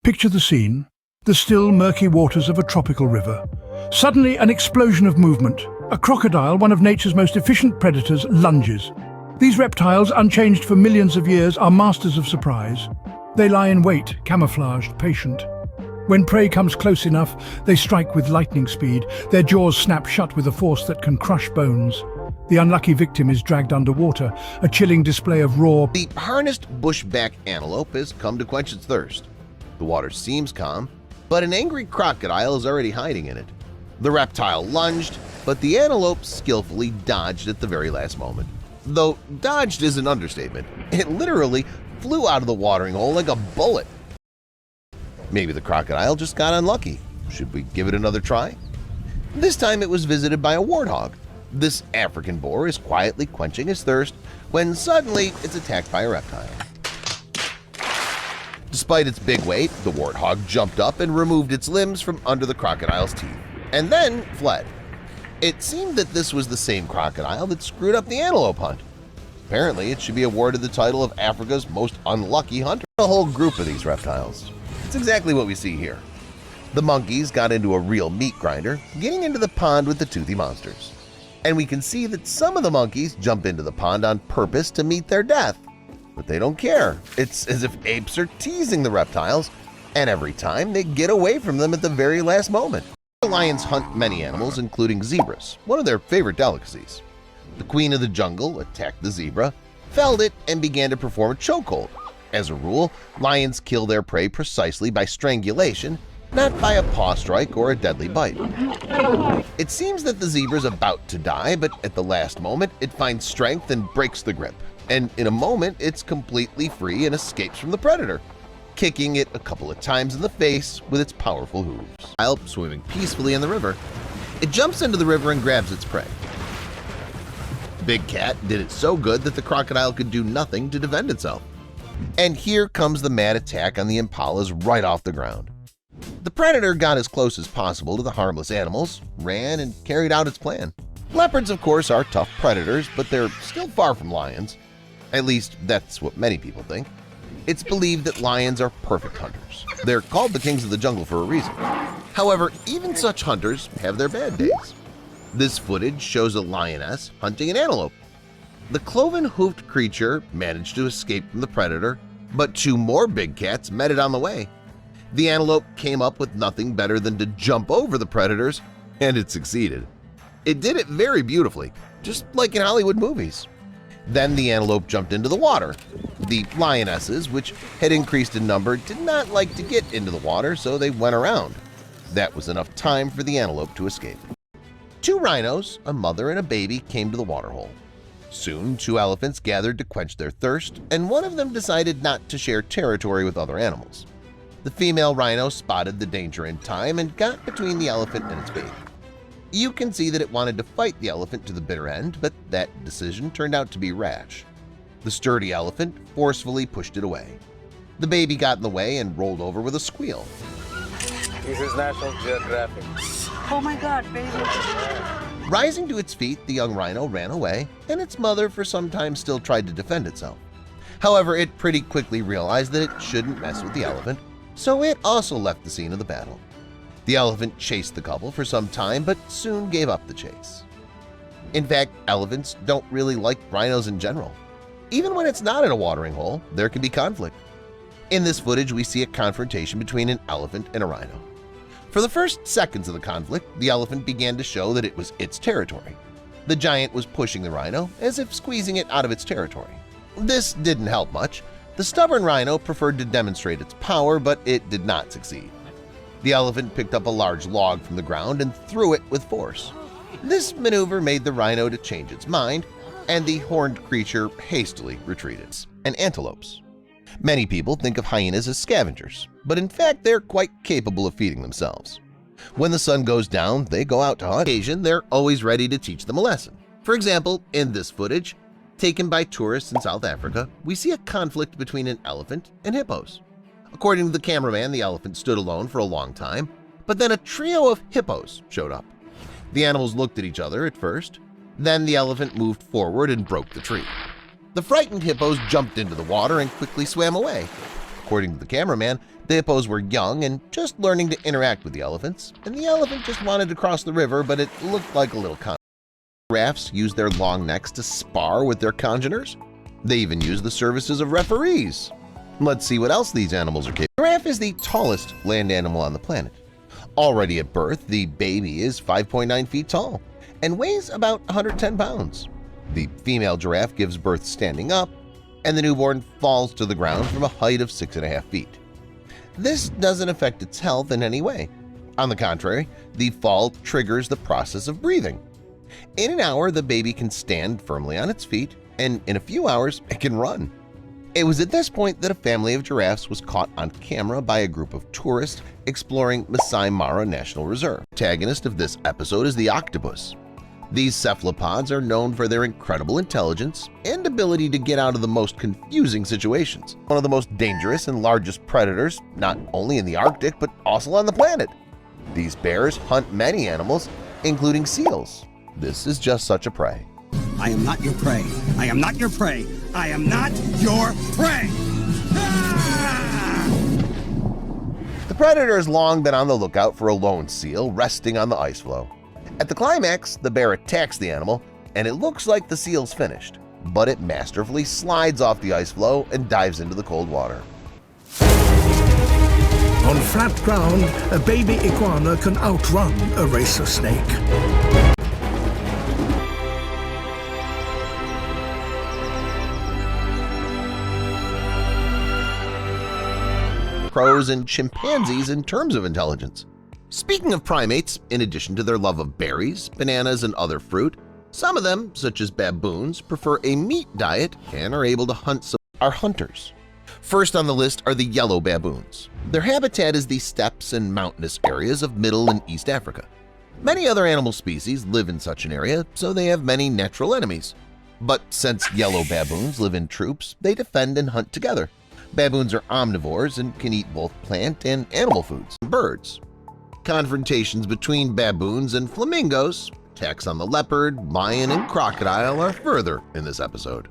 Picture the scene, the still, murky waters of a tropical river. Suddenly, an explosion of movement. A crocodile, one of nature's most efficient predators, lunges. These reptiles, unchanged for millions of years, are masters of surprise. They lie in wait, camouflaged, patient. When prey comes close enough, they strike with lightning speed. Their jaws snap shut with a force that can crush bones. The unlucky victim is dragged underwater, a chilling display of raw. The harnessed bushback antelope has come to quench its thirst. The water seems calm, but an angry crocodile is already hiding in it. The reptile lunged, but the antelope skillfully dodged at the very last moment. Though dodged is an understatement. It literally flew out of the watering hole like a bullet. Maybe the crocodile just got unlucky. Should we give it another try? This time it was visited by a warthog. This African boar is quietly quenching his thirst when suddenly it's attacked by a reptile. Despite its big weight, the warthog jumped up and removed its limbs from under the crocodile's teeth, and then fled. It seemed that this was the same crocodile that screwed up the antelope hunt. Apparently, it should be awarded the title of Africa's most unlucky hunter. A whole group of these reptiles. It's exactly what we see here. The monkeys got into a real meat grinder, getting into the pond with the toothy monsters. And we can see that some of the monkeys jump into the pond on purpose to meet their death. But they don't care. It's as if apes are teasing the reptiles, and every time they get away from them at the very last moment. Lions hunt many animals, including zebras, one of their favorite delicacies. The queen of the jungle attacked the zebra, felled it, and began to perform a chokehold. As a rule, lions kill their prey precisely by strangulation, not by a paw strike or a deadly bite. It seems that the zebra is about to die, but at the last moment it finds strength and breaks the grip, and in a moment it's completely free and escapes from the predator, kicking it a couple of times in the face with its powerful hooves. While swimming peacefully in the river, it jumps into the river and grabs its prey. Big Cat did it so good that the crocodile could do nothing to defend itself. And here comes the mad attack on the impalas right off the ground. The predator got as close as possible to the harmless animals, ran, and carried out its plan. Leopards, of course, are tough predators, but they're still far from lions. At least, that's what many people think. It's believed that lions are perfect hunters. They're called the kings of the jungle for a reason. However, even such hunters have their bad days. This footage shows a lioness hunting an antelope. The cloven-hoofed creature managed to escape from the predator, but two more big cats met it on the way. The antelope came up with nothing better than to jump over the predators, and it succeeded. It did it very beautifully, just like in Hollywood movies. Then the antelope jumped into the water. The lionesses, which had increased in number, did not like to get into the water, so they went around. That was enough time for the antelope to escape. Two rhinos, a mother and a baby, came to the waterhole. Soon, two elephants gathered to quench their thirst, and one of them decided not to share territory with other animals. The female rhino spotted the danger in time and got between the elephant and its baby. You can see that it wanted to fight the elephant to the bitter end, but that decision turned out to be rash. The sturdy elephant forcefully pushed it away. The baby got in the way and rolled over with a squeal. This is National Geographic. Oh my God, baby. Rising to its feet, the young rhino ran away, and its mother for some time still tried to defend itself. However, it pretty quickly realized that it shouldn't mess with the elephant, so it also left the scene of the battle. The elephant chased the couple for some time, but soon gave up the chase. In fact, elephants don't really like rhinos in general. Even when it's not in a watering hole, there can be conflict. In this footage, we see a confrontation between an elephant and a rhino. For the first seconds of the conflict, the elephant began to show that it was its territory. The giant was pushing the rhino as if squeezing it out of its territory. This didn't help much. The stubborn rhino preferred to demonstrate its power, but it did not succeed. The elephant picked up a large log from the ground and threw it with force. This maneuver made the rhino to change its mind, and the horned creature hastily retreated. And antelopes. Many people think of hyenas as scavengers, but in fact they're quite capable of feeding themselves. When the sun goes down, they go out to hunt. On occasion, they're always ready to teach them a lesson. For example, in this footage, taken by tourists in South Africa, we see a conflict between an elephant and hippos. According to the cameraman, the elephant stood alone for a long time, but then a trio of hippos showed up. The animals looked at each other at first. Then the elephant moved forward and broke the tree. The frightened hippos jumped into the water and quickly swam away. According to the cameraman, the hippos were young and just learning to interact with the elephants, and the elephant just wanted to cross the river, but it looked like a little conflict. Giraffes use their long necks to spar with their congeners. They even use the services of referees. Let's see what else these animals are capable of. The giraffe is the tallest land animal on the planet. Already at birth, the baby is 5.9 feet tall and weighs about 110 pounds. The female giraffe gives birth standing up, and the newborn falls to the ground from a height of 6.5 feet. This doesn't affect its health in any way. On the contrary, the fall triggers the process of breathing. In an hour, the baby can stand firmly on its feet, and in a few hours, it can run. It was at this point that a family of giraffes was caught on camera by a group of tourists exploring Masai Mara National Reserve. The protagonist of this episode is the octopus. These cephalopods are known for their incredible intelligence and ability to get out of the most confusing situations. One of the most dangerous and largest predators, not only in the Arctic but also on the planet. These bears hunt many animals, including seals. This is just such a prey. I am not your prey. I am not your prey. I am not your prey. Ah! The predator has long been on the lookout for a lone seal resting on the ice floe. At the climax, the bear attacks the animal, and it looks like the seal's finished, but it masterfully slides off the ice floe and dives into the cold water. On flat ground, a baby iguana can outrun a racer snake. Crows and chimpanzees in terms of intelligence. Speaking of primates, in addition to their love of berries, bananas, and other fruit, some of them, such as baboons, prefer a meat diet and are able to hunt. Are hunters. First on the list are the yellow baboons. Their habitat is the steppes and mountainous areas of Middle and East Africa. Many other animal species live in such an area, so they have many natural enemies. But since yellow baboons live in troops, they defend and hunt together. Baboons are omnivores and can eat both plant and animal foods and birds. Confrontations between baboons and flamingos, attacks on the leopard, lion, and crocodile are further in this episode.